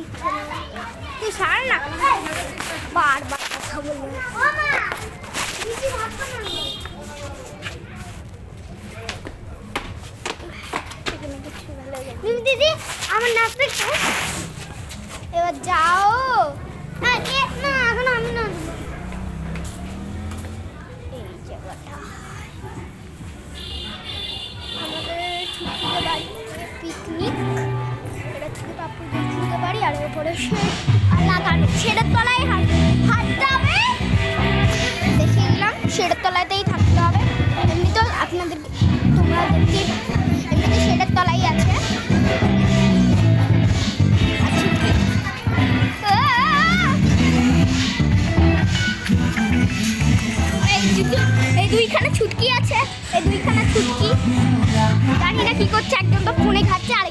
নিচ্ছে না। তুই সার না, বারবার কথা বলবে। দিদি আমার নাচ দেখছো? এবার যাও না, না এখন আমি না এই জায়গাটা আমাদের ছুটিতে বাড়ি পিকনিক, এটা থেকে পাপুদের ছুটিতে বাড়ি আর ওপরে লাগানো শেডের তলায় হাঁটতে হবে। দেখিয়ে দিলাম শেডের তলাতেই থাকতে হবে। এমনি তো আপনাদেরকে তোমরা দেখতে এমনিতে শেডের তলাই আছে। এই দুইখানা ছুটকি আছে, এই দুইখানা ছুটকি জানি না কি করছে, একজন তো ফোনে ঘাটছে আর